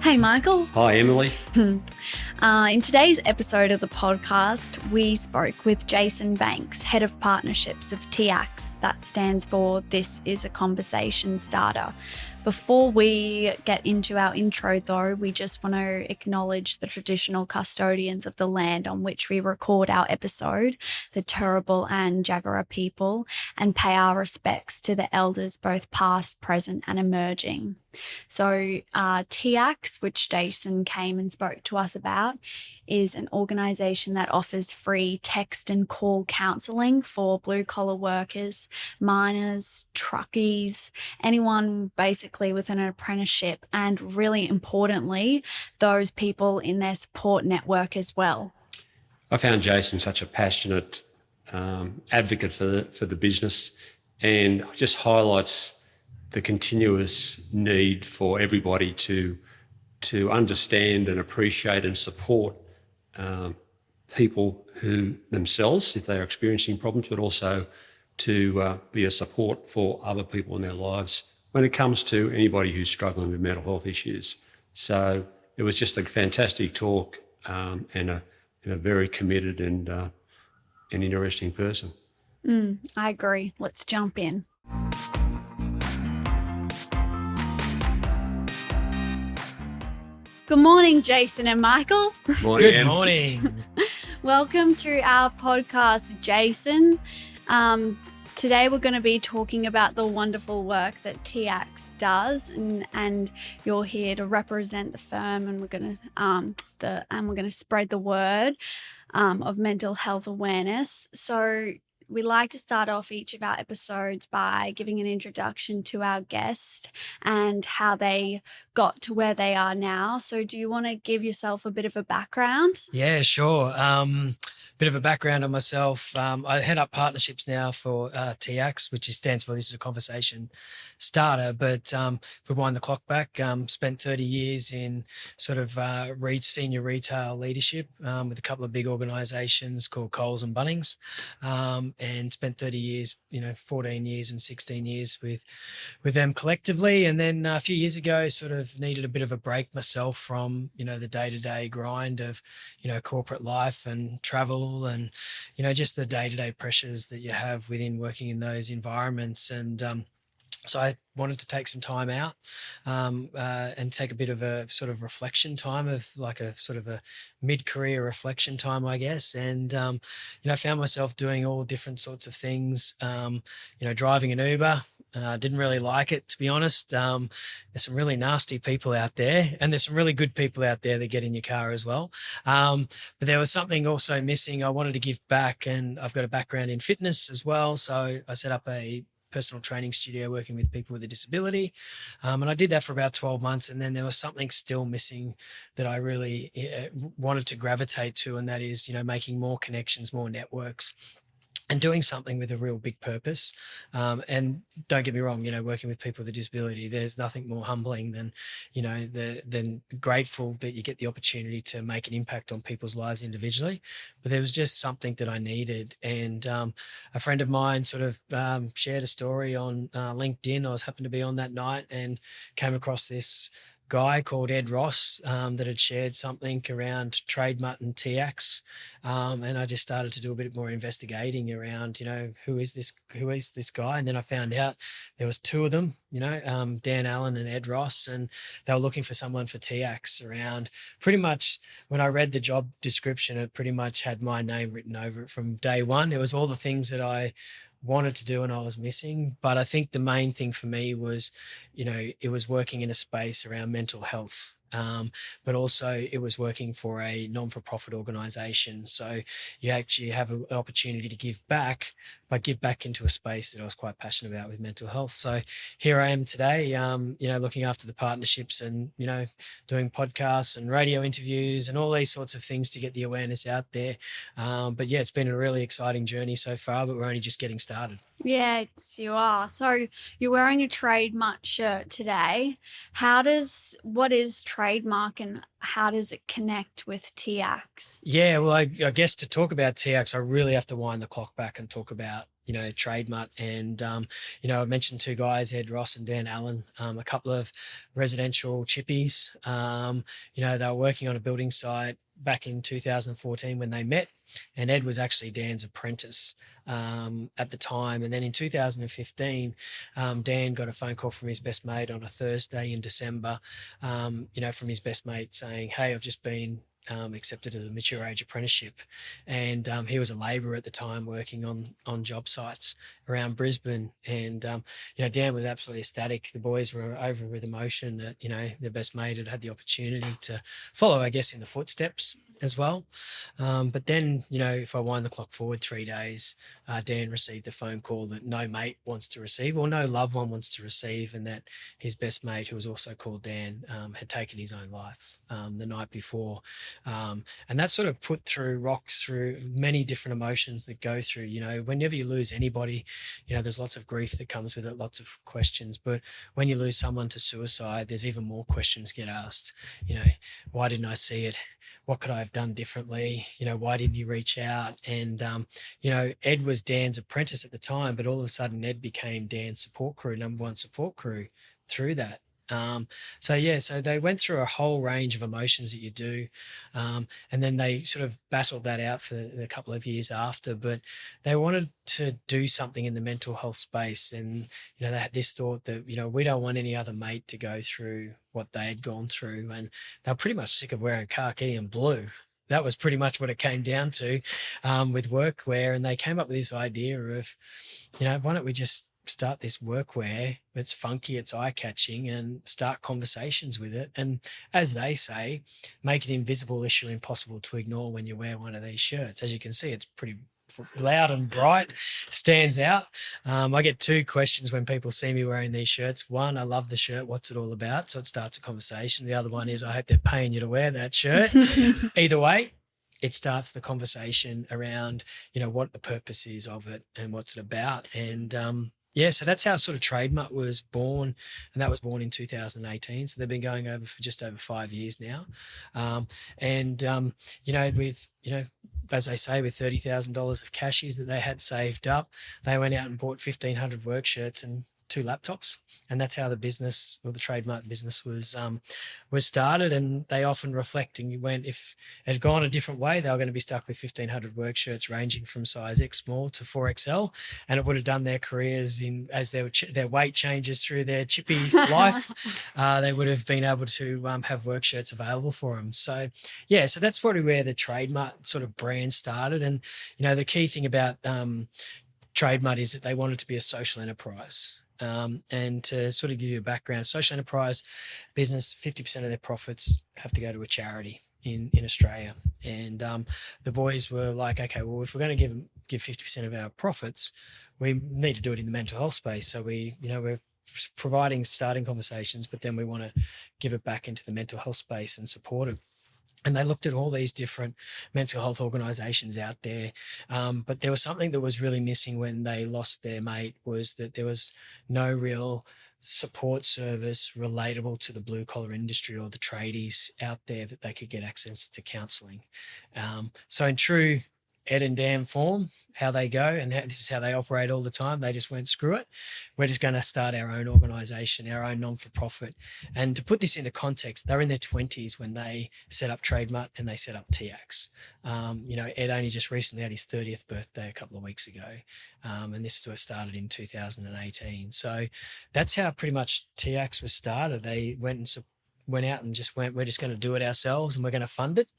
Hey, Michael. Hi, Emily. In today's episode of the podcast, we spoke with Jason Banks, Head of Partnerships of TIACS. That stands for This is a Conversation Starter. Before we get into our intro, though, we just want to acknowledge the traditional custodians of the land on which we record our episode, the Turrbal and Jagera people, and pay our respects to the elders, both past, present, and emerging. So TIACS, which Jason came and spoke to us about, is an organisation that offers free text and call counselling for blue-collar workers, miners, truckies, anyone basically with an apprenticeship, and really importantly, those people in their support network as well. I found Jason such a passionate advocate for the business, and just highlights the continuous need for everybody to understand and appreciate and support people who themselves, if they're experiencing problems, but also to be a support for other people in their lives when it comes to anybody who's struggling with mental health issues. So it was just a fantastic talk and a very committed and an interesting person. I agree. Let's jump in. Good morning, Jason and Michael. Morning, Good Em. morning. Welcome to our podcast, Jason. Today we're going to be talking about the wonderful work that TIACS does, and you're here to represent the firm, and we're going to spread the word of mental health awareness. So we like to start off each of our episodes by giving an introduction to our guest and how they got to where they are now. So do you want to give yourself a bit of a background? Yeah, sure. Bit of a background on myself. I head up partnerships now for TIACS, which stands for This is a Conversation Starter. But if we wind the clock back, spent 30 years in sort of senior retail leadership with a couple of big organisations called Coles and Bunnings, and spent 30 years, 14 years and 16 years with them collectively. And then a few years ago, sort of needed a bit of a break myself from, the day-to-day grind of, corporate life and travel and, just the day-to-day pressures that you have within working in those environments. And so I wanted to take some time out and take a bit of a sort of reflection time, of like a sort of a mid-career reflection time, I guess. And, I found myself doing all different sorts of things, driving an Uber. Didn't really like it, to be honest. There's some really nasty people out there, and there's some really good people out there that get in your car as well. But there was something also missing. I wanted to give back, and I've got a background in fitness as well. So I set up a personal training studio working with people with a disability. And I did that for about 12 months. And then there was something still missing that I really wanted to gravitate to. And that is, making more connections, more networks, and doing something with a real big purpose. And don't get me wrong, working with people with a disability, there's nothing more humbling than, than grateful that you get the opportunity to make an impact on people's lives individually. But there was just something that I needed. And a friend of mine sort of shared a story on LinkedIn. I was happened to be on that night and came across this guy called Ed Ross that had shared something around trademark and TIACS, and I just started to do a bit more investigating around, who is this guy, and then I found out there was two of them, Dan Allen and Ed Ross, and they were looking for someone for TIACS around. Pretty much when I read the job description, it pretty much had my name written over it from day one. It was all the things that I wanted to do and I was missing. But I think the main thing for me was, it was working in a space around mental health. But also it was working for a non-for-profit organisation. So you actually have an opportunity to give back, but give back into a space that I was quite passionate about with mental health. So here I am today, looking after the partnerships and, doing podcasts and radio interviews and all these sorts of things to get the awareness out there. But yeah, it's been a really exciting journey so far, but we're only just getting started. Yes, you are. So you're wearing a trademark shirt today. What is trademark and how does it connect with TIACS? Yeah, well, I guess to talk about TIACS, I really have to wind the clock back and talk about Trademutt. And, I mentioned two guys, Ed Ross and Dan Allen, a couple of residential chippies. They were working on a building site back in 2014 when they met, and Ed was actually Dan's apprentice at the time. And then in 2015, Dan got a phone call from his best mate on a Thursday in December, from his best mate saying, "Hey, I've just been accepted as a mature age apprenticeship." And he was a labourer at the time working on job sites around Brisbane. And, Dan was absolutely ecstatic. The boys were over with emotion that, their best mate had the opportunity to follow, I guess, in the footsteps as well. But then, if I wind the clock forward 3 days, Dan received a phone call that no mate wants to receive, or no loved one wants to receive, and that his best mate, who was also called Dan, had taken his own life the night before. And that sort of rocks through many different emotions that go through. Whenever you lose anybody, there's lots of grief that comes with it, lots of questions. But when you lose someone to suicide, there's even more questions get asked. Why didn't I see it? What could I have done differently? Why didn't you reach out? And, Ed was Dan's apprentice at the time, but all of a sudden Ed became Dan's support crew, number one support crew through that. So they went through a whole range of emotions that you do. And then they sort of battled that out for a couple of years after, but they wanted to do something in the mental health space. And, they had this thought that, we don't want any other mate to go through what they had gone through. And they were pretty much sick of wearing khaki and blue. That was pretty much what it came down to with workwear. And they came up with this idea of, why don't we just start this workwear that's funky, it's eye-catching, and start conversations with it. And as they say, make it invisible, issue impossible to ignore when you wear one of these shirts. As you can see, it's pretty loud and bright, stands out. I get two questions when people see me wearing these shirts. One, I love the shirt, what's it all about? So it starts a conversation. The other one is, I hope they're paying you to wear that shirt. Either way, it starts the conversation around, what the purpose is of it and what's it about. And so that's how sort of Trademutt was born, and that was born in 2018. So they've been going over for just over 5 years now. With, as they say, with $30,000 of cashies that they had saved up, they went out and bought 1,500 work shirts and 2 laptops. And that's how the business, or the Trademutt business, was started. And they often reflect and went, if it had gone a different way, they were going to be stuck with 1,500 work shirts ranging from size X small to 4XL, and it would have done their careers as their weight changes through their chippy life. They would have been able to have work shirts available for them. So that's probably where the Trademutt sort of brand started. And the key thing about Trademutt is that they wanted to be a social enterprise. And to sort of give you a background, social enterprise business, 50% of their profits have to go to a charity in Australia. And the boys were like, okay, well, if we're going to give 50% of our profits, we need to do it in the mental health space. So we're providing starting conversations, but then we want to give it back into the mental health space and support it. And they looked at all these different mental health organisations out there. But there was something that was really missing when they lost their mate, was that there was no real support service relatable to the blue collar industry or the tradies out there that they could get access to counselling. So in true Ed and Dan form, how they go, and this is how they operate all the time. They just went, screw it. We're just going to start our own organisation, our own non-for-profit. And to put this into context, they're in their 20s when they set up Trademutt and they set up TIACS. Ed only just recently had his 30th birthday a couple of weeks ago. And this was started in 2018. So that's how pretty much TIACS was started. They went out and just went, we're just going to do it ourselves and we're going to fund it,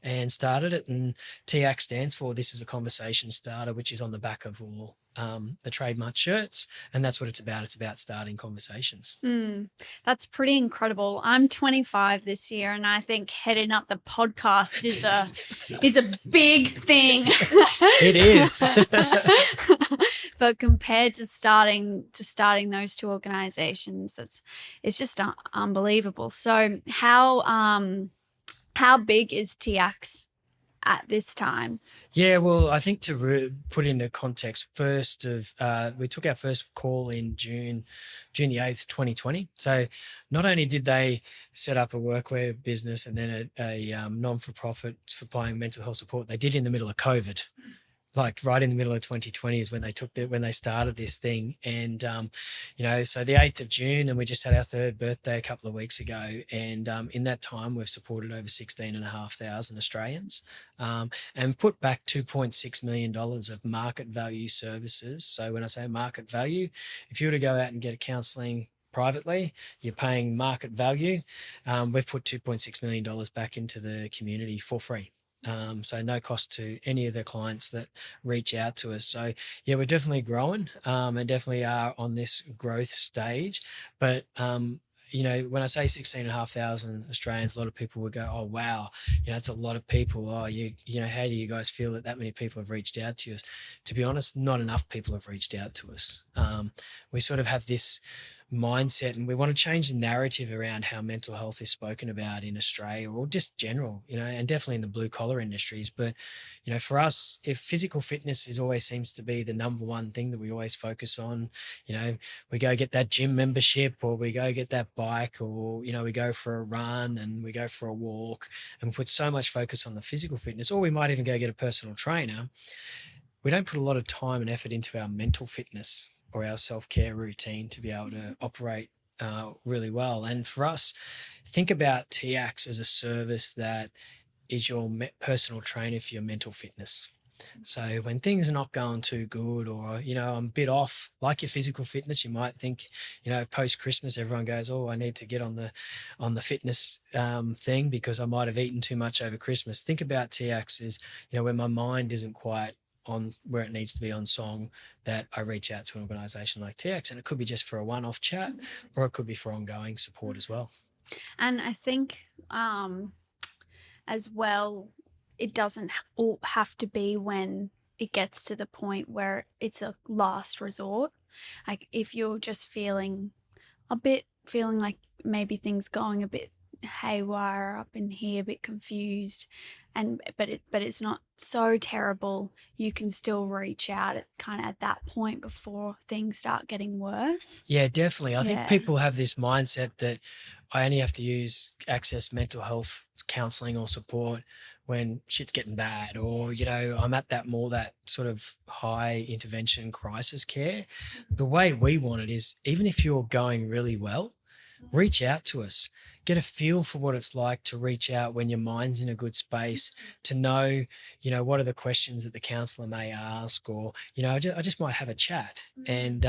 and started it. And TIACS stands for This Is a Conversation Starter, which is on the back of all the Trademutt shirts. And that's what it's about. It's about starting conversations. That's pretty incredible. I'm 25 this year, and I think heading up the podcast is a big thing. It is. But compared to starting those two organizations, it's just unbelievable. So how big is TIACS at this time? Yeah, well, I think to put into context, we took our first call in June the 8th, 2020. So not only did they set up a workwear business and then a non-for-profit supplying mental health support, they did in the middle of COVID. like right in the middle of 2020 is when they started this thing. And, so the 8th of June, and we just had our 3rd birthday a couple of weeks ago. And in that time, we've supported over 16,500 Australians and put back $2.6 million of market value services. So when I say market value, if you were to go out and get a counselling privately, you're paying market value. We've put $2.6 million back into the community for free. So no cost to any of the clients that reach out to us. So yeah, we're definitely growing and definitely are on this growth stage. But when I say 16,500 Australians, a lot of people would go, "Oh wow, that's a lot of people." Oh, how do you guys feel that many people have reached out to us? To be honest, not enough people have reached out to us. We sort of have this mindset, and we want to change the narrative around how mental health is spoken about in Australia, or just general, and definitely in the blue collar industries. But for us, if physical fitness always seems to be the number one thing that we always focus on, we go get that gym membership, or we go get that bike, or we go for a run and we go for a walk, and we put so much focus on the physical fitness, or we might even go get a personal trainer. We don't put a lot of time and effort into our mental fitness or our self-care routine to be able to operate really well. And for us, think about TIACS as a service that is your personal trainer for your mental fitness. So when things are not going too good, or, I'm a bit off, like your physical fitness, you might think, post-Christmas, everyone goes, "Oh, I need to get on the fitness thing because I might have eaten too much over Christmas." Think about TIACS as, when my mind isn't quite on where it needs to be on song, that I reach out to an organisation like TIACS, and it could be just for a one-off chat, or it could be for ongoing support as well. And I think as well, it doesn't all have to be when it gets to the point where it's a last resort. Like if you're just feeling like maybe things going a bit haywire up in here, a bit confused, but it's not so terrible, you can still reach out at that point before things start getting worse. Yeah, definitely. I think people have this mindset that I only have to access mental health counselling or support when shit's getting bad, or I'm at that sort of high intervention crisis care. The way we want it is, even if you're going really well, reach out to us. Get a feel for what it's like to reach out when your mind's in a good space, to know, what are the questions that the counsellor may ask, or, I just might have a chat, and,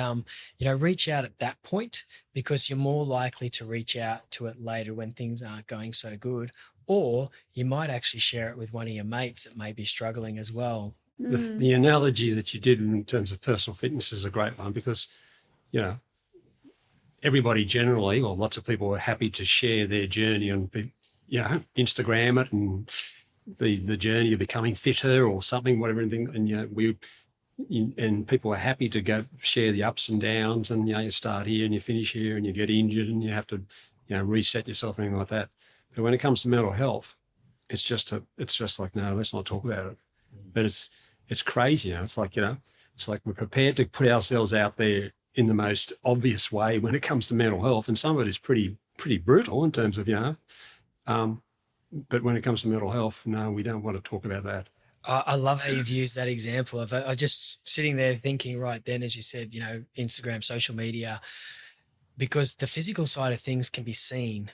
reach out at that point, because you're more likely to reach out to it later when things aren't going so good, or you might actually share it with one of your mates that may be struggling as well. The analogy that you did in terms of personal fitness is a great one, because, everybody generally, or lots of people, are happy to share their journey on, Instagram it, and the journey of becoming fitter or something, whatever, and and people are happy to go share the ups and downs, and you start here and you finish here and you get injured and you have to reset yourself, anything like that. But when it comes to mental health, it's just like, no, let's not talk about it. But it's crazy, it's like we're prepared to put ourselves out there in the most obvious way when it comes to mental health, and some of it is pretty brutal in terms of but when it comes to mental health, no, we don't want to talk about that. I love how you've used that example. I just sitting there thinking right then, as you said, Instagram, social media, because the physical side of things can be seen.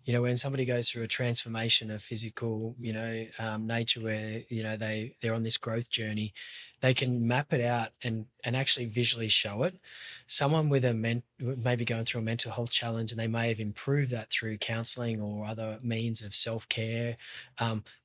When somebody goes through a transformation of physical, nature, where, they're on this growth journey, they can map it out and actually visually show it. Someone with maybe going through a mental health challenge, and they may have improved that through counselling or other means of self-care.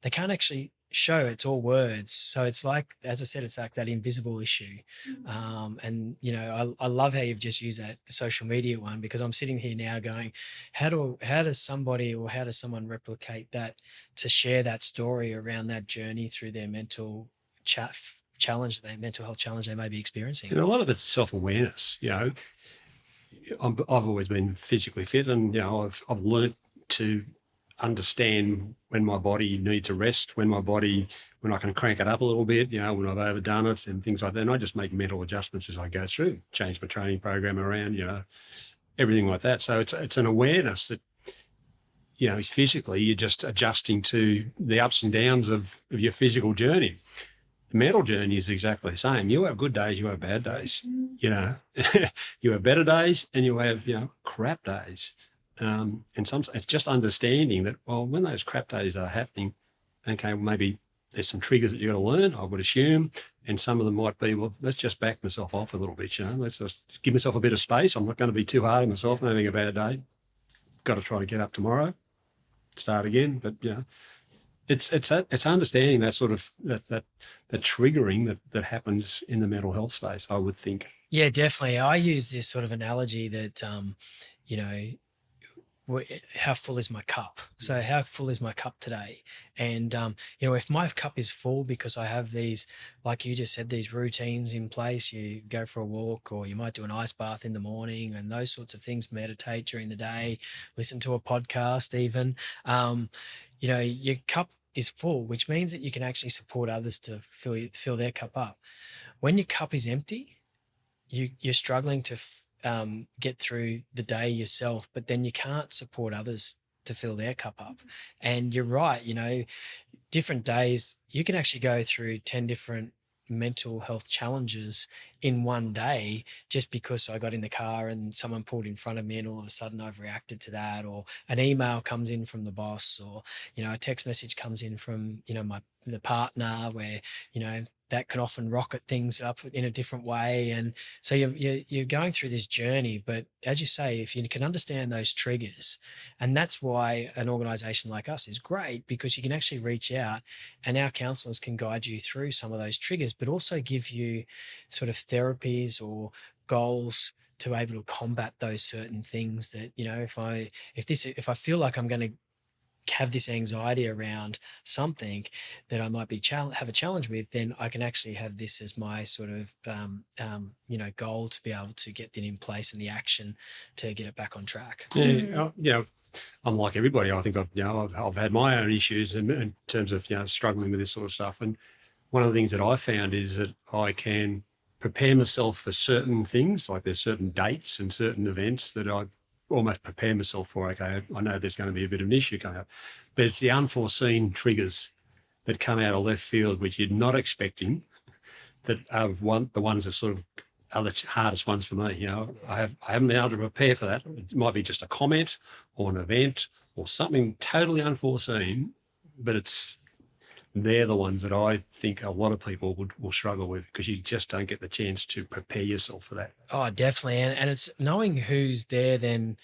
They can't actually show, it's all words. So it's like, as I said, it's like that invisible issue. And I love how you've just used the social media one, because I'm sitting here now going, how does someone replicate that, to share that story around that journey through their mental challenge, their mental health challenge they may be experiencing? And a lot of it's self-awareness. I've always been physically fit, and I've learnt to understand when my body needs a rest, when I can crank it up a little bit, when I've overdone it and things like that. And I just make mental adjustments as I go through, change my training program around, everything like that. So it's an awareness that, physically you're just adjusting to the ups and downs of your physical journey. the mental journey is exactly the same. You have good days, you have bad days. You know, you have better days and you have, crap days. And it's just understanding that, well, when those crap days are happening, okay, well, maybe there's some triggers that you've got to learn, I would assume. And some of them might be, well, let's just back myself off a little bit, let's just give myself a bit of space. I'm not going to be too hard on myself and having a bad day. Got to try to get up tomorrow, start again. But, it's understanding that sort of, that triggering that happens in the mental health space, I would think. Yeah, definitely. I use this sort of analogy that, how full is my cup? So how full is my cup today? And, if my cup is full because I have these, like you just said, these routines in place, you go for a walk or you might do an ice bath in the morning and those sorts of things, meditate during the day, listen to a podcast even, your cup is full, which means that you can actually support others to fill their cup up. When your cup is empty, you're struggling to get through the day yourself, but then you can't support others to fill their cup up. And you're right, different days, you can actually go through 10 different mental health challenges in one day just because I got in the car and someone pulled in front of me and all of a sudden I've reacted to that, or an email comes in from the boss, or a text message comes in from the partner where that can often rocket things up in a different way. And so you're going through this journey, but as you say, if you can understand those triggers, and that's why an organisation like us is great, because you can actually reach out and our counsellors can guide you through some of those triggers, but also give you sort of therapies or goals to be able to combat those certain things that, if I feel like I'm going to have this anxiety around something that I might be have a challenge with, then I can actually have this as my sort of goal to be able to get that in place and the action to get it back on track. I'm like everybody. I think I've had my own issues in terms of struggling with this sort of stuff. And one of the things that I found is that I can prepare myself for certain things, like there's certain dates and certain events that I almost prepare myself for. Okay, I know there's going to be a bit of an issue coming up, but it's the unforeseen triggers that come out of left field, which you're not expecting, that are the ones that sort of are the hardest ones for me. I haven't been able to prepare for that. It might be just a comment or an event or something totally unforeseen, but they're the ones that I think a lot of people will struggle with, because you just don't get the chance to prepare yourself for that. Oh, definitely. And it's knowing who's there, then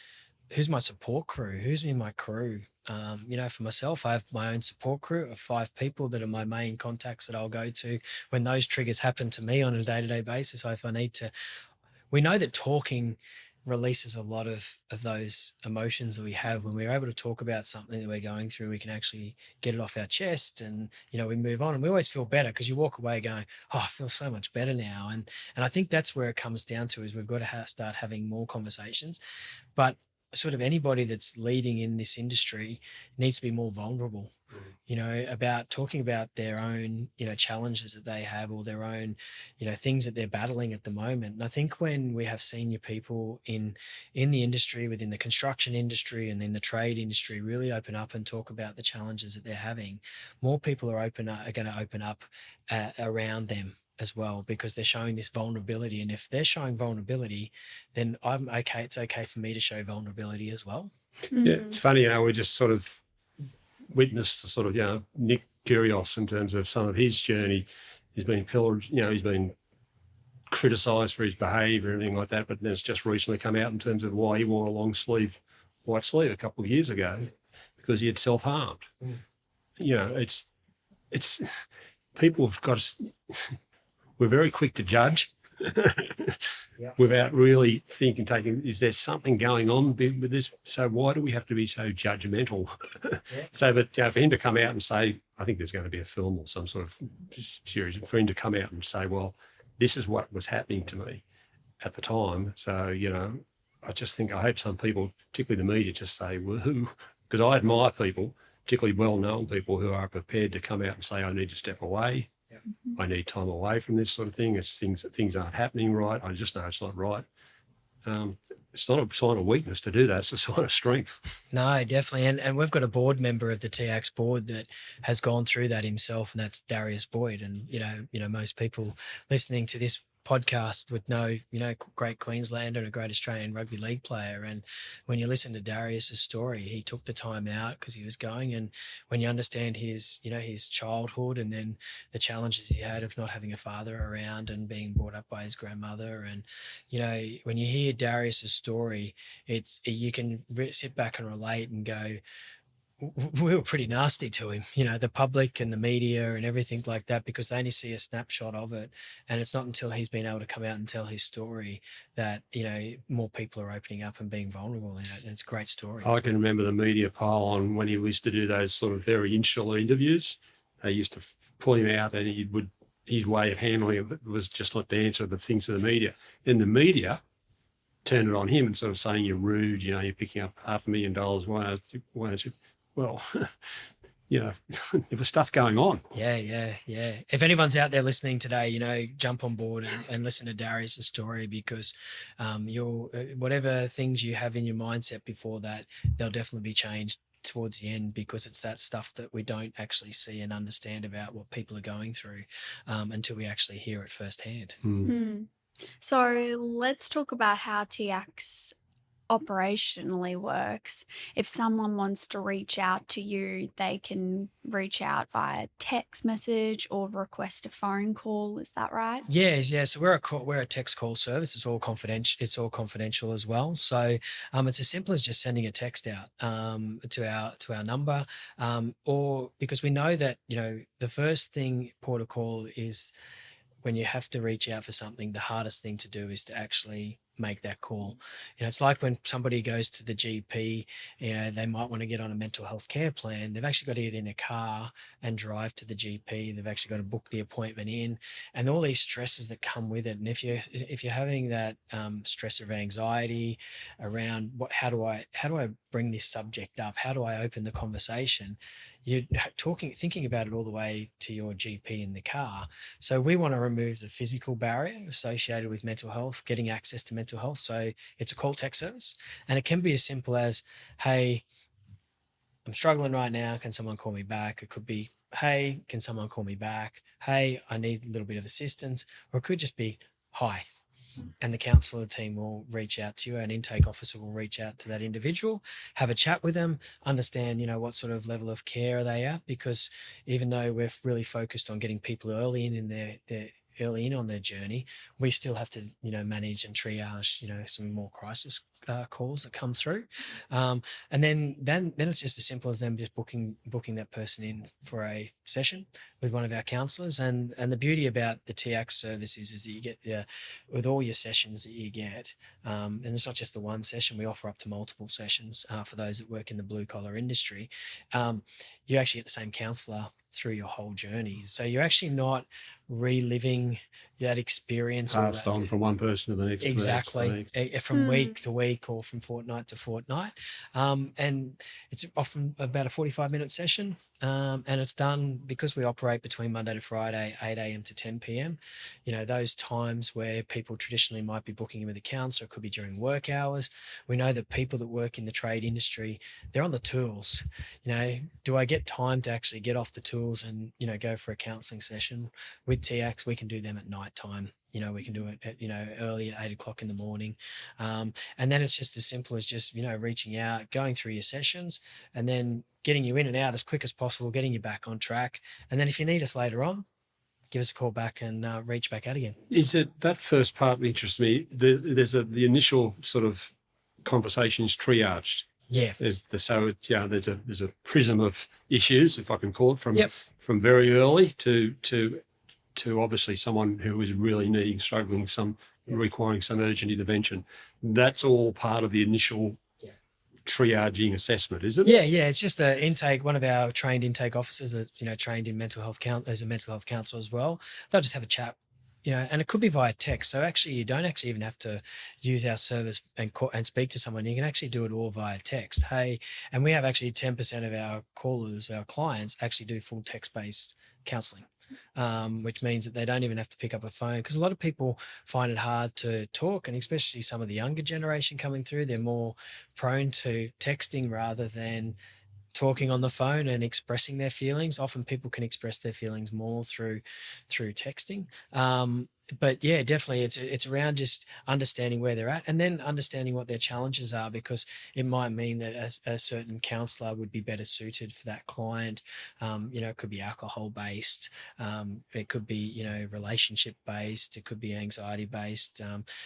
who's my support crew, who's in my crew. For myself, I have my own support crew of 5 people that are my main contacts that I'll go to when those triggers happen to me on a day-to-day basis. So if I need to, we know that talking releases a lot of those emotions that we have. When we're able to talk about something that we're going through, we can actually get it off our chest and, we move on, and we always feel better because you walk away going, oh, I feel so much better now. And I think that's where it comes down to, is we've got to start having more conversations. But sort of anybody that's leading in this industry needs to be more vulnerable, about talking about their own, challenges that they have, or their own, things that they're battling at the moment. And I think when we have senior people in the industry, within the construction industry and in the trade industry, really open up and talk about the challenges that they're having, more people are going to open up around them as well, because they're showing this vulnerability. And if they're showing vulnerability, then it's okay for me to show vulnerability as well. Yeah, it's funny, we just sort of witnessed the sort of, Nick Kyrgios in terms of some of his journey. He's been pillared, he's been criticised for his behaviour and everything like that, but then it's just recently come out in terms of why he wore a long white sleeve a couple of years ago, because he had self-harmed. It's people have got to... We're very quick to judge without really taking, is there something going on with this? So why do we have to be so judgmental? So that, for him to come out and say, I think there's going to be a film or some sort of series, for him to come out and say, well, this is what was happening to me at the time. So, I just think, I hope some people, particularly the media, just say, woohoo, because I admire people, particularly well-known people, who are prepared to come out and say, I need to step away. I need time away from this sort of thing. It's things aren't happening right. I just know it's not right. it's not a sign of weakness to do that. It's a sign of strength. No, definitely. And we've got a board member of the TIACS board that has gone through that himself, and that's Darius Boyd. And, most people listening to this podcast would know, great Queenslander and a great Australian rugby league player. And when you listen to Darius's story, he took the time out because he was going. And when you understand his childhood and then the challenges he had of not having a father around and being brought up by his grandmother, and, when you hear Darius's story, you can sit back and relate and go, we were pretty nasty to him, the public and the media and everything like that, because they only see a snapshot of it. And it's not until he's been able to come out and tell his story that, more people are opening up and being vulnerable in it. And it's a great story. I can remember the media pile on when he used to do those sort of very insular interviews. They used to pull him out, and his way of handling it was just not to answer the things to the media. And the media turned it on him and sort of saying, you're rude, you're picking up $500,000. Why aren't you? Well, there was stuff going on. Yeah. If anyone's out there listening today, jump on board and listen to Darius' story, because whatever things you have in your mindset before that, they'll definitely be changed towards the end, because it's that stuff that we don't actually see and understand about what people are going through until we actually hear it firsthand. So let's talk about how TIACS operationally works. If someone wants to reach out to you, they can reach out via text message or request a phone call. Is that right? Yeah. So we're a text call service. It's all confidential. It's all confidential as well. So it's as simple as just sending a text out to our number, or because we know that the first thing port of call is when you have to reach out for something. The hardest thing to do is to actually make that call. It's like when somebody goes to the GP, they might want to get on a mental health care plan. They've actually got to get in a car and drive to the GP. They've actually got to book the appointment in, and all these stresses that come with it. And if you're having that stress of anxiety around how do I bring this subject up? How do I open the conversation? You're thinking about it all the way to your GP in the car. So we want to remove the physical barrier associated with mental health, getting access to mental health. So it's a call text service, and it can be as simple as, hey, I'm struggling right now. Can someone call me back? It could be, hey, can someone call me back? Hey, I need a little bit of assistance. Or it could just be, hi. And the counsellor team will reach out to you. An intake officer will reach out to that individual, have a chat with them, understand, what sort of level of care are they at, because even though we're really focused on getting people early in on their journey, we still have to, manage and triage, some more crisis calls that come through. And then it's just as simple as them just booking that person in for a session with one of our counsellors. And the beauty about the TIACS service is that you get with all your sessions that you get, and it's not just the one session, we offer up to multiple sessions for those that work in the blue collar industry. You actually get the same counsellor through your whole journey. So you're actually not reliving that experience. Passed on from one person to the next. Exactly. From week to week or from fortnight to fortnight. And it's often about a 45-minute session. And it's done because we operate between Monday to Friday, 8 a.m. to 10 p.m. Those times where people traditionally might be booking in with a counsellor, it could be during work hours. We know that people that work in the trade industry, they're on the tools. Do I get time to actually get off the tools and, go for a counselling session? With TIACS, we can do them at night time. We can do it at, early at 8 o'clock in the morning. And then it's just as simple as just, reaching out, going through your sessions, and then getting you in and out as quick as possible, getting you back on track. And then if you need us later on, give us a call back and reach back out again. Is it that first part that interests me? There's the initial sort of conversations triaged. Yeah. There's a prism of issues, if I can call it, from very early to obviously someone who is really struggling, requiring some urgent intervention. That's all part of the initial triaging assessment, is it? Yeah. It's just an intake. One of our trained intake officers that, trained in mental health as a mental health counsellor as well. They'll just have a chat, and it could be via text. So actually you don't actually even have to use our service and speak to someone. You can actually do it all via text. Hey, and we have actually 10% of our callers, our clients actually do full text-based counselling. which means that they don't even have to pick up a phone, because a lot of people find it hard to talk, and especially some of the younger generation coming through, they're more prone to texting rather than talking on the phone and expressing their feelings. Often people can express their feelings more through texting. But yeah, definitely it's around just understanding where they're at, and then understanding what their challenges are, because it might mean that a certain counsellor would be better suited for that client. It could be alcohol based, it could be relationship based, it could be anxiety based.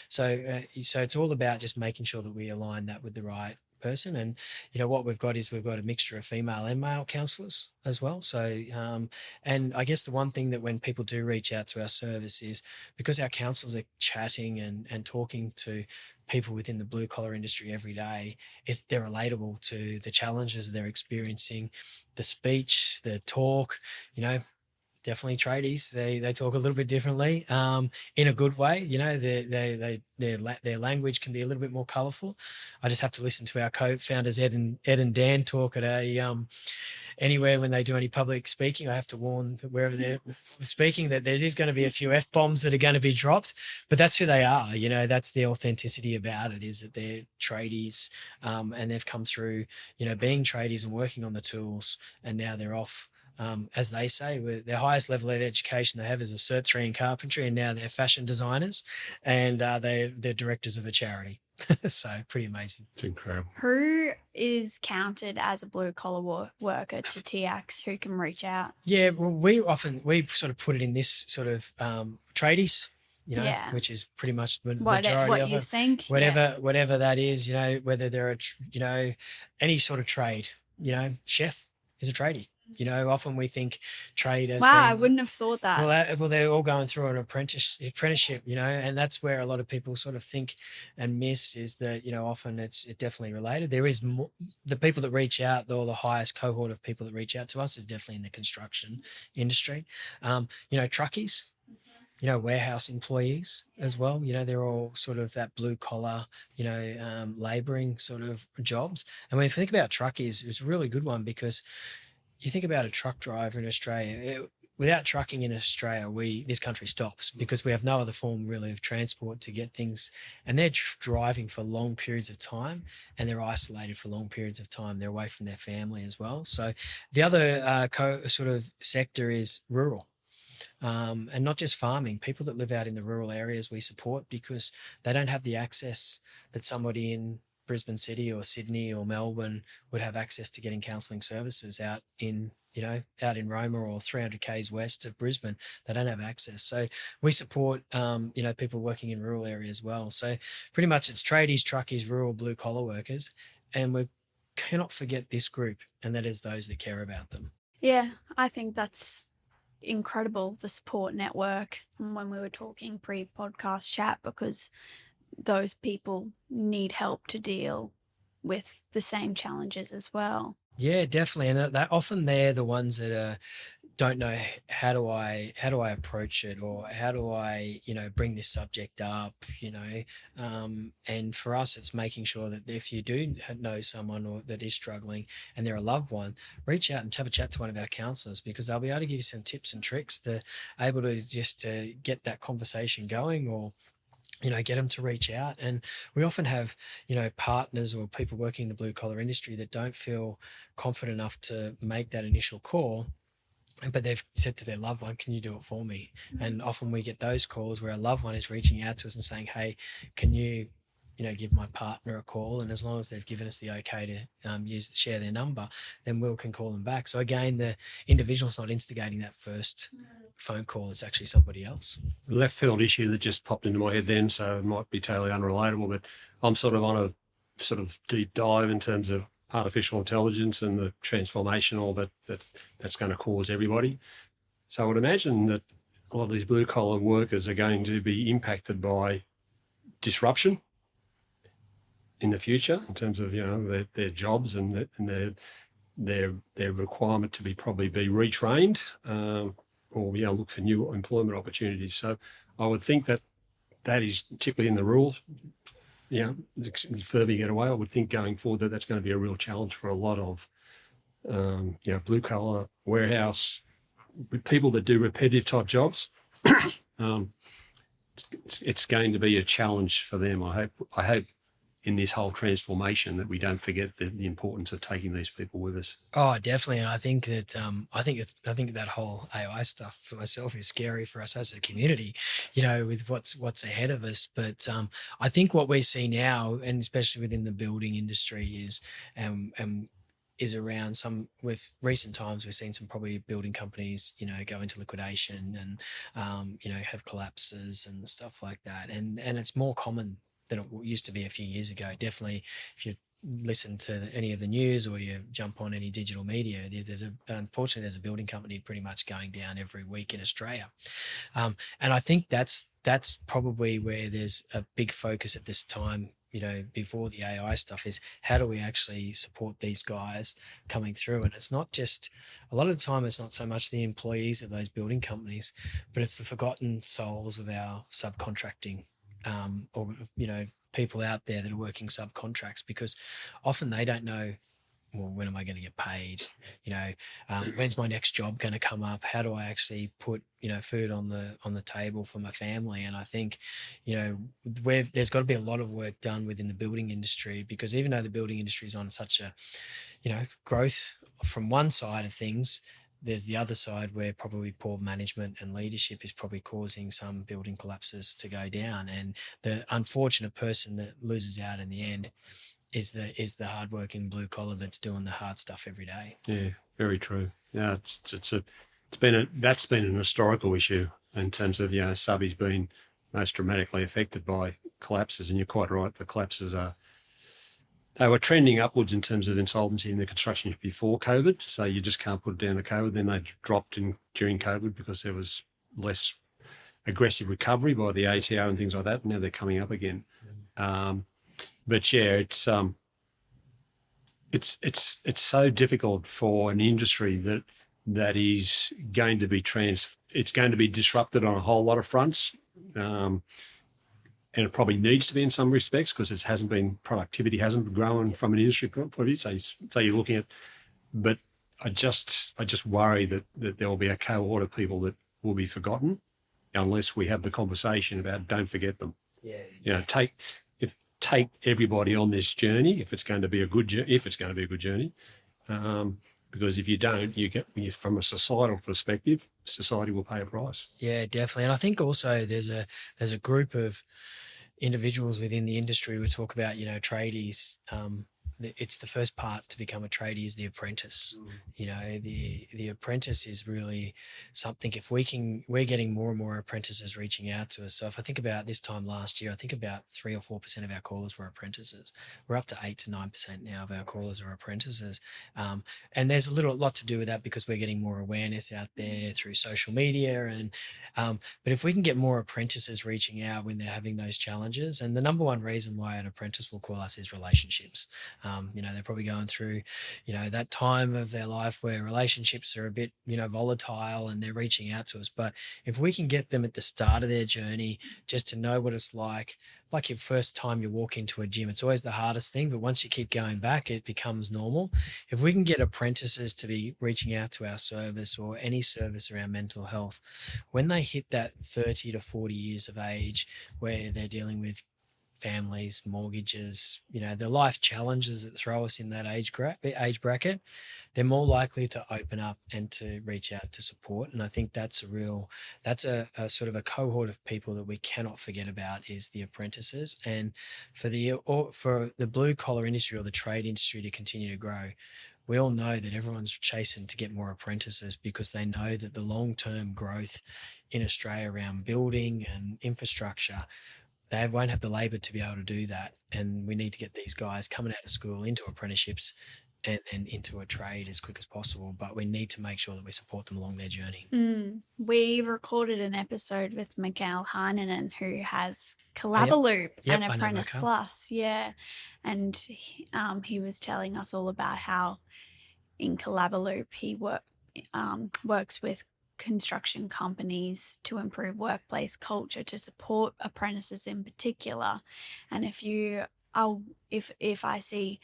So it's all about just making sure that we align that with the right person. And what we've got a mixture of female and male counsellors as well. So and I guess the one thing that when people do reach out to our service is because our counsellors are chatting and talking to people within the blue collar industry every day, they're relatable to the challenges they're experiencing, the speech, the talk. Definitely tradies. They talk a little bit differently, in a good way. Their language can be a little bit more colourful. I just have to listen to our co-founders Ed and Dan talk at anywhere when they do any public speaking. I have to warn that wherever they're speaking that there is going to be a few F-bombs that are going to be dropped, but that's who they are. That's the authenticity about it, is that they're tradies, and they've come through being tradies and working on the tools, and now they're off. As they say, with their highest level of education they have is a Cert 3 in carpentry, and now they're fashion designers, and they're directors of a charity. So pretty amazing. It's incredible. Who is counted as a blue collar worker to TIACS? Who can reach out? Yeah, well, we sort of put it in this sort of tradies, which is pretty much the majority of it. Whatever that is, whether they're any sort of trade, chef is a tradie. Often we think trade as I wouldn't have thought that. Well, they're all going through an apprenticeship, and that's where a lot of people sort of think and miss, is that, often it's definitely related. There is more, the people that reach out, or the highest cohort of people that reach out to us is definitely in the construction industry. Truckies, warehouse employees as well. They're all sort of that blue collar, labouring sort of jobs. And when you think about truckies, it's a really good one, because you think about a truck driver in Australia. Without trucking in Australia, this country stops, because we have no other form really of transport to get things, and they're driving for long periods of time, and they're isolated for long periods of time. They're away from their family as well. So the other sort of sector is rural. And not just farming. People that live out in the rural areas we support, because they don't have the access that somebody in Brisbane City or Sydney or Melbourne would have access to getting counselling services out in Roma or 300 k's west of Brisbane. They don't have access. So we support, people working in rural areas as well. So pretty much it's tradies, truckies, rural blue collar workers. And we cannot forget this group, and that is those that care about them. Yeah, I think that's incredible, the support network, when we were talking pre-podcast chat, because those people need help to deal with the same challenges as well. Yeah, definitely. And that often they're the ones that don't know how do I approach it, or how do I bring this subject up, and for us it's making sure that if you do know someone that is struggling and they're a loved one, reach out and have a chat to one of our counsellors, because they'll be able to give you some tips and tricks to able to just get that conversation going, or get them to reach out. And we often have, partners or people working in the blue collar industry that don't feel confident enough to make that initial call, but they've said to their loved one, can you do it for me? And often we get those calls where a loved one is reaching out to us and saying, hey, can you give my partner a call? And as long as they've given us the okay to share their number, then we can call them back. So again, the individual's not instigating that first phone call, it's actually somebody else. Left field issue that just popped into my head then, so it might be totally unrelatable, but I'm sort of on a sort of deep dive in terms of artificial intelligence and the transformational that's going to cause everybody. So I would imagine that a lot of these blue collar workers are going to be impacted by disruption in the future in terms of their jobs and their requirement to probably be retrained, or look for new employment opportunities. So I would think that is particularly in the rural, the further you get away, I would think going forward that's going to be a real challenge for a lot of blue collar warehouse people that do repetitive type jobs, it's going to be a challenge for them. I hope in this whole transformation that we don't forget the importance of taking these people with us. Oh, definitely. And I think that I think that whole AI stuff for myself is scary for us as a community, with what's ahead of us. But I think what we see now, and especially within the building industry, is around some with recent times we've seen some probably building companies go into liquidation and have collapses and stuff like that, and it's more common than it used to be a few years ago. Definitely, if you listen to any of the news or you jump on any digital media, unfortunately there's a building company pretty much going down every week in Australia, and I think that's probably where there's a big focus at this time. Before the AI stuff, is how do we actually support these guys coming through? And it's not just, a lot of the time it's not so much the employees of those building companies, but it's the forgotten souls of our subcontracting, or people out there that are working subcontracts, because often they don't know, well, when am I going to get paid? When's my next job going to come up? How do I actually put food on the table for my family? And I think there's got to be a lot of work done within the building industry, because even though the building industry is on such a growth from one side of things, there's the other side where probably poor management and leadership is probably causing some building collapses to go down, and the unfortunate person that loses out in the end is the hardworking blue collar that's doing the hard stuff every day. Yeah, very true. Yeah, that's been an historical issue in terms of subbies being most dramatically affected by collapses, and you're quite right. The collapses they were trending upwards in terms of insolvency in the construction before COVID, so you just can't put it down to COVID. Then they dropped during COVID because there was less aggressive recovery by the ATO and things like that. Now they're coming up again. But yeah, it's so difficult for an industry that is going to be it's going to be disrupted on a whole lot of fronts, and it probably needs to be in some respects, because productivity hasn't been growing from an industry point of view. So you're looking at, but I just worry that there will be a cohort of people that will be forgotten unless we have the conversation about don't forget them. Yeah. Take everybody on this journey if it's going to be a good journey, because if you don't, from a societal perspective, society will pay a price. Yeah, definitely. And I think also there's a group of individuals within the industry. We talk about tradies. It's the first part to become a tradie is the apprentice. The apprentice is really something. We're getting more and more apprentices reaching out to us. So if I think about this time last year, I think about 3 or 4% of our callers were apprentices. We're up to 8 to 9% now of our callers are apprentices. And there's a lot to do with that, because we're getting more awareness out there through social media. And but if we can get more apprentices reaching out when they're having those challenges, and the number one reason why an apprentice will call us is relationships. They're probably going through, that time of their life where relationships are a bit, volatile, and they're reaching out to us. But if we can get them at the start of their journey, just to know what it's like your first time you walk into a gym, it's always the hardest thing, but once you keep going back, it becomes normal. If we can get apprentices to be reaching out to our service or any service around mental health, when they hit that 30 to 40 years of age, where they're dealing with families, mortgages, the life challenges that throw us in that age bracket, they're more likely to open up and to reach out to support. And I think that's a sort of a cohort of people that we cannot forget about, is the apprentices. And for the blue collar industry or the trade industry to continue to grow, we all know that everyone's chasing to get more apprentices, because they know that the long-term growth in Australia around building and infrastructure, they won't have the labour to be able to do that. And we need to get these guys coming out of school into apprenticeships and into a trade as quick as possible. But we need to make sure that we support them along their journey. We recorded an episode with Miguel Heinen, who has Collabaloop and Apprentice Plus. Yeah. And he was telling us all about how in Collabaloop he works with construction companies to improve workplace culture, to support apprentices in particular. And if I see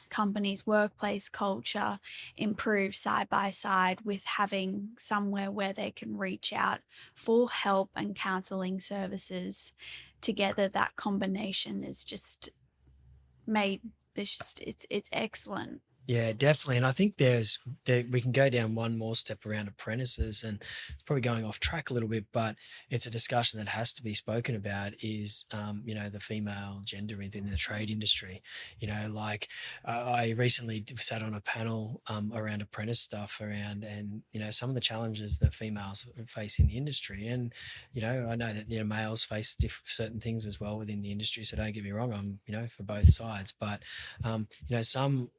companies' workplace culture improve side by side with having somewhere where they can reach out for help and counselling services. Together, that combination is just made. It's excellent. Yeah, definitely. And I think we can go down one more step around apprentices, and it's probably going off track a little bit, but it's a discussion that has to be spoken about is, the female gender within the trade industry. Like I recently sat on a panel around apprentice stuff and, some of the challenges that females face in the industry. And, I know that, males face certain things as well within the industry. So don't get me wrong, I'm, for both sides, but, some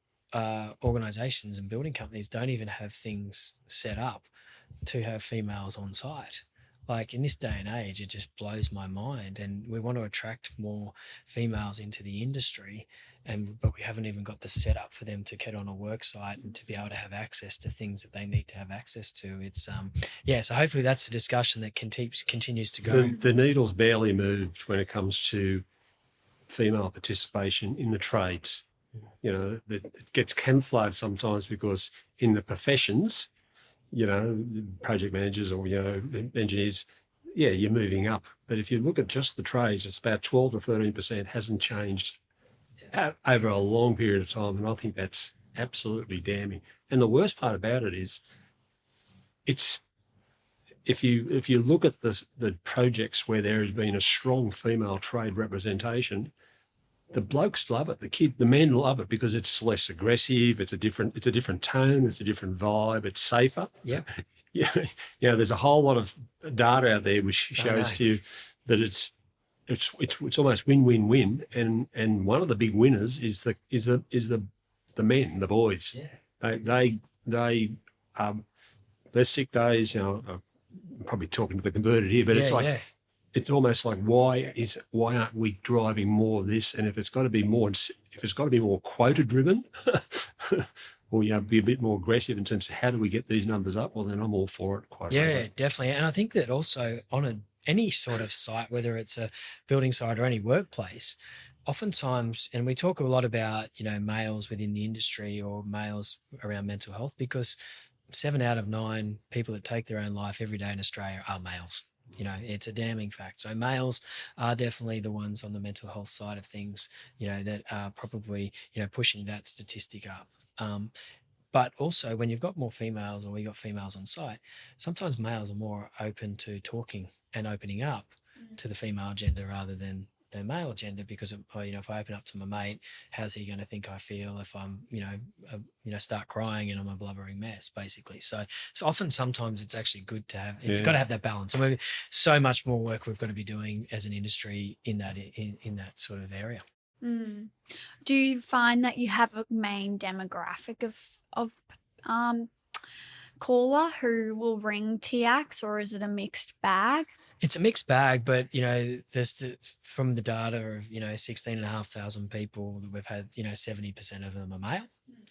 organizations and building companies don't even have things set up to have females on site. Like in this day and age, it just blows my mind. And we want to attract more females into the industry, but we haven't even got the setup for them to get on a work site and to be able to have access to things that they need to have access to. It's so hopefully that's a discussion that continues to go. The needle's barely moved when it comes to female participation in the trades. It gets camouflaged sometimes because in the professions, project managers or, engineers, you're moving up. But if you look at just the trades, it's about 12 to 13% hasn't changed over a long period of time. And I think that's absolutely damning. And the worst part about it is if you look at the projects where there has been a strong female trade representation, the blokes love it. The men love it because it's less aggressive. It's a different tone. It's a different vibe. It's safer. Yeah. There's a whole lot of data out there which shows to you that it's almost win-win-win. And one of the big winners is the men, the boys. Yeah. Their sick days. I'm probably talking to the converted here, but it's like. Yeah. It's almost like why aren't we driving more of this? And if it's got to be more quota driven, or be a bit more aggressive in terms of how do we get these numbers up? Well, then I'm all for it. Yeah, definitely. And I think that also on any sort of site, whether it's a building site or any workplace, oftentimes, and we talk a lot about males within the industry or males around mental health, because 7 out of 9 people that take their own life every day in Australia are males. It's a damning fact. So males are definitely the ones on the mental health side of things, that are probably, pushing that statistic up. But also when you've got more females, or we got females on site, sometimes males are more open to talking and opening up to the female gender rather than the male gender, because if I open up to my mate, how's he going to think I feel if I'm start crying and I'm a blubbering mess, basically. So sometimes it's actually good to have. It's got to have that balance. I mean, so much more work we've got to be doing as an industry in that sort of area. Do you find that you have a main demographic of caller who will ring TIACS, or is it a mixed bag? It's a mixed bag, but there's from the data of 16,500 people that we've had, 70% of them are male.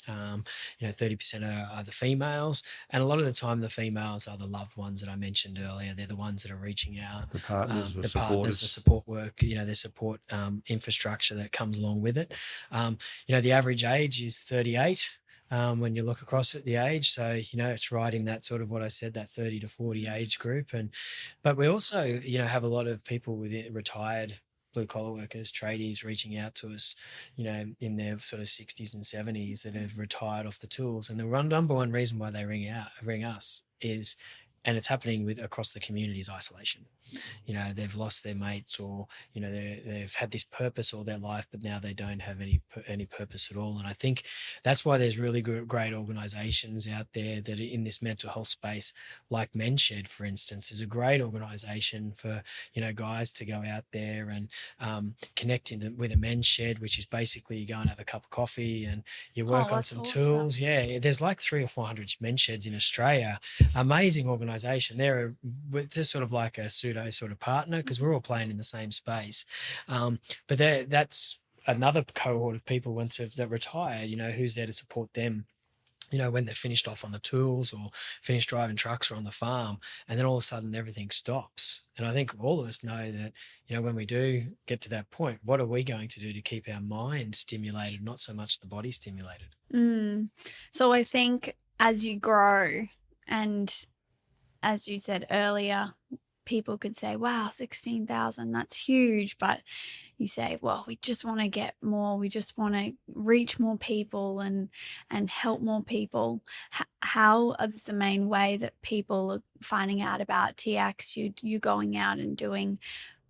30% are the females, and a lot of the time the females are the loved ones that I mentioned earlier. They're the ones that are reaching out, the partners, the support work, their support infrastructure that comes along with it. The average age is 38. When you look across at the age, so it's right in that sort of what I said, that 30 to 40 age group. But we also have a lot of people with retired blue collar workers, tradies, reaching out to us, in their sort of 60s and 70s that have retired off the tools. And the number one reason why they ring us is, and it's happening across the community, is isolation. They've lost their mates, or they've had this purpose all their life, but now they don't have any purpose at all. And I think that's why there's really great organisations out there that are in this mental health space, like Men's Shed, for instance, is a great organisation for guys to go out there and connect with a Men's Shed, which is basically you go and have a cup of coffee and you work on some tools. Yeah, there's like 300 or 400 Men's Sheds in Australia. Amazing organisation. They're sort of like a pseudo sort of partner, because we're all playing in the same space, but that's another cohort of people that retire, who's there to support them when they're finished off on the tools or finished driving trucks or on the farm, and then all of a sudden everything stops. And I think all of us know that, when we do get to that point, what are we going to do to keep our mind stimulated, not so much the body stimulated? So I think as you grow, and as you said earlier, people could say, wow, 16,000, that's huge. But you say, well, we just want to get more. We just want to reach more people and help more people. How is the main way that people are finding out about TIACS? You going out and doing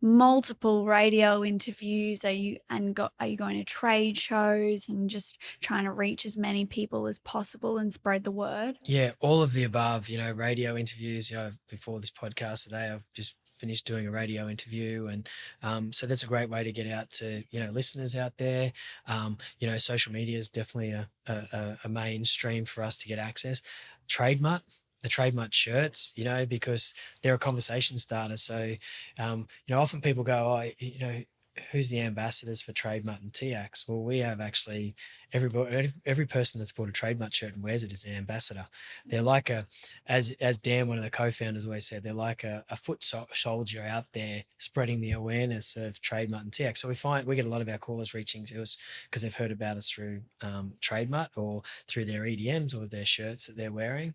multiple radio interviews? Are you going to trade shows and just trying to reach as many people as possible and spread the word? Yeah, all of the above. Radio interviews. Before this podcast today, I've just finished doing a radio interview, and so that's a great way to get out to listeners out there. Social media is definitely a mainstream for us to get access. The Trademutt shirts, because they're a conversation starter. So, often people go, oh, who's the ambassadors for Trademutt and TIACS? Well, we have actually every person that's bought a Trademutt shirt and wears it is an ambassador. They're like as Dan, one of the co-founders, always said, they're like a foot soldier out there spreading the awareness of Trademutt and TIACS. So we get a lot of our callers reaching to us because they've heard about us through Trademutt or through their EDMs or their shirts that they're wearing.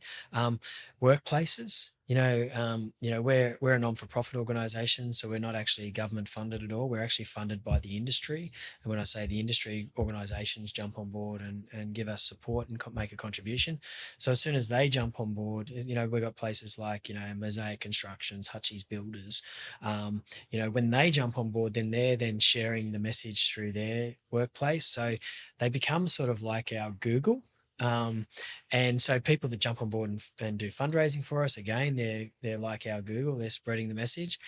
Workplaces. We're a non-for-profit organisation, so we're not actually government funded at all. We're actually funded by the industry. And when I say the industry, organisations jump on board and give us support and make a contribution. So as soon as they jump on board, we've got places like, Mosaic Constructions, Hutchie's Builders. When they jump on board, then they're then sharing the message through their workplace. So they become sort of like our Google. And so people that jump on board and do fundraising for us, again, they're like our Google, they're spreading the message.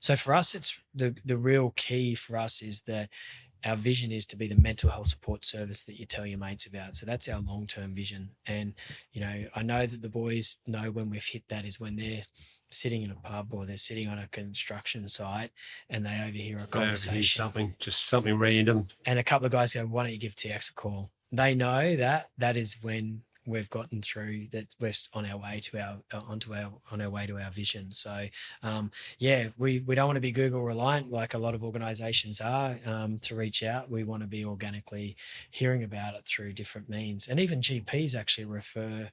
So for us, it's the real key for us is that our vision is to be the mental health support service that you tell your mates about. So that's our long-term vision. And, I know that the boys know when we've hit that is when they're sitting in a pub or they're sitting on a construction site and they overhear a conversation. Something random. And a couple of guys go, why don't you give TIACS a call? They know that is when we've gotten through, that we're on our way to our vision. So we don't want to be Google reliant like a lot of organizations are to reach out. We want to be organically hearing about it through different means, and even GPs actually refer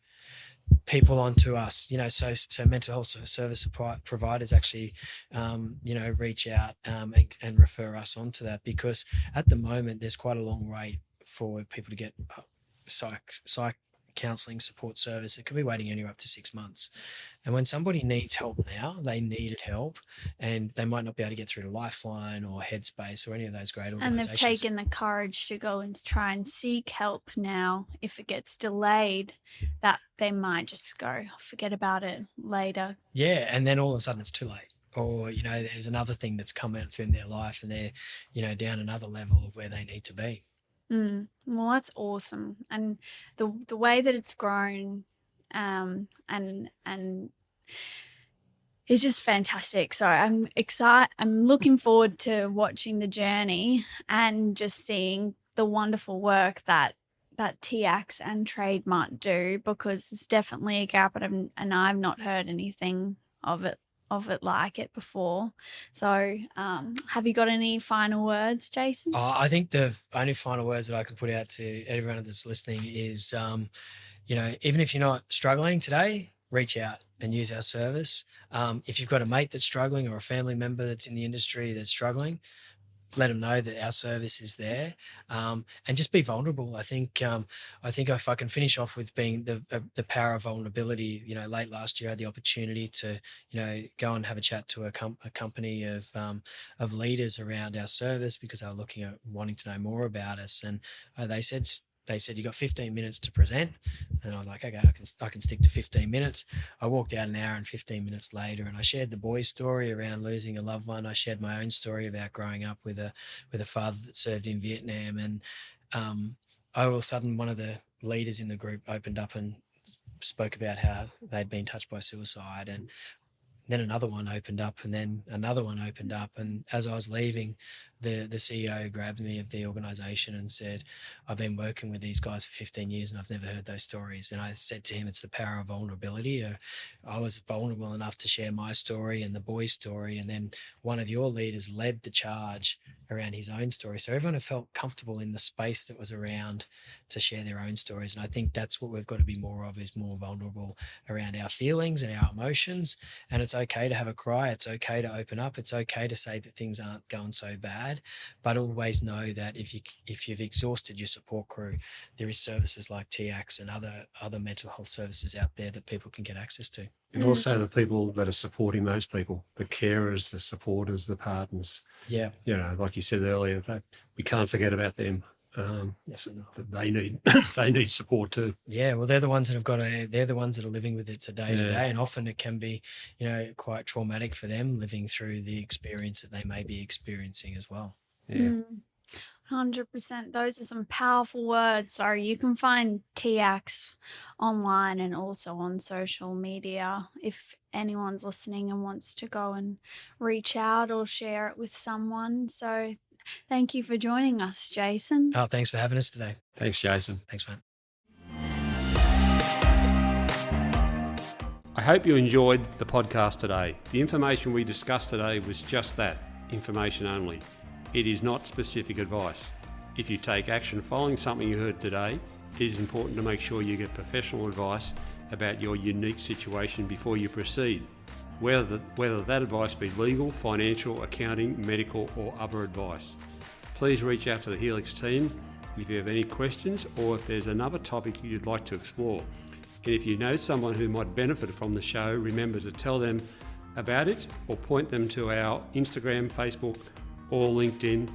people onto us, so mental health service providers actually reach out and refer us onto that, because at the moment there's quite a long wait for people to get psych counselling support service. It could be waiting anywhere up to 6 months. And when somebody needs help now, they needed help, and they might not be able to get through to Lifeline or Headspace or any of those great organisations. And they've taken the courage to go and try and seek help now. If it gets delayed, that they might just go, forget about it later. Yeah, and then all of a sudden it's too late. Or, there's another thing that's come out through their life and they're, down another level of where they need to be. Well, that's awesome. And the way that it's grown and it's just fantastic. So I'm excited. I'm looking forward to watching the journey and just seeing the wonderful work that TIACS and Trademutt do, because it's definitely a gap, and I've not heard anything of it like it before. So have you got any final words, Jason? I think the only final words that I can put out to everyone that's listening is, even if you're not struggling today, reach out and use our service. If you've got a mate that's struggling or a family member that's in the industry that's struggling, let them know that our service is there, and just be vulnerable. I think if I can finish off with being the power of vulnerability, late last year I had the opportunity to, go and have a chat to a company of leaders around our service, because they were looking at wanting to know more about us, and they said you got 15 minutes to present, and I was like, okay, I can stick to 15 minutes. I walked out an hour and 15 minutes later, and I shared the boy's story around losing a loved one. I shared my own story about growing up with a father that served in Vietnam, and all of a sudden one of the leaders in the group opened up and spoke about how they'd been touched by suicide, and then another one opened up, and then another one opened up. And as I was leaving, the CEO grabbed me of the organisation and said, I've been working with these guys for 15 years and I've never heard those stories. And I said to him, it's the power of vulnerability. I was vulnerable enough to share my story and the boy's story. And then one of your leaders led the charge around his own story. So everyone felt comfortable in the space that was around to share their own stories. And I think that's what we've got to be more of, is more vulnerable around our feelings and our emotions. And it's okay to have a cry. It's okay to open up. It's okay to say that things aren't going so bad, but always know that if you've exhausted your support crew, there is services like TIACS and other mental health services out there that people can get access to. And also the people that are supporting those people, the carers, the supporters, the partners. Yeah. You know, like you said earlier, we can't forget about them. They need support too. Yeah, well, they're the ones that they're the ones that are living with it day to day, and often it can be, quite traumatic for them living through the experience that they may be experiencing as well. Yeah. 100%. Those are some powerful words. So you can find TIACS online and also on social media if anyone's listening and wants to go and reach out or share it with someone. So thank you for joining us, Jason. Oh, thanks for having us today. Thanks, Jason. Thanks, man. I hope you enjoyed the podcast today. The information we discussed today was just that, information only. It is not specific advice. If you take action following something you heard today, it is important to make sure you get professional advice about your unique situation before you proceed, whether that advice be legal, financial, accounting, medical or other advice. Please reach out to the Helix team if you have any questions or if there's another topic you'd like to explore. And if you know someone who might benefit from the show, remember to tell them about it or point them to our Instagram, Facebook or LinkedIn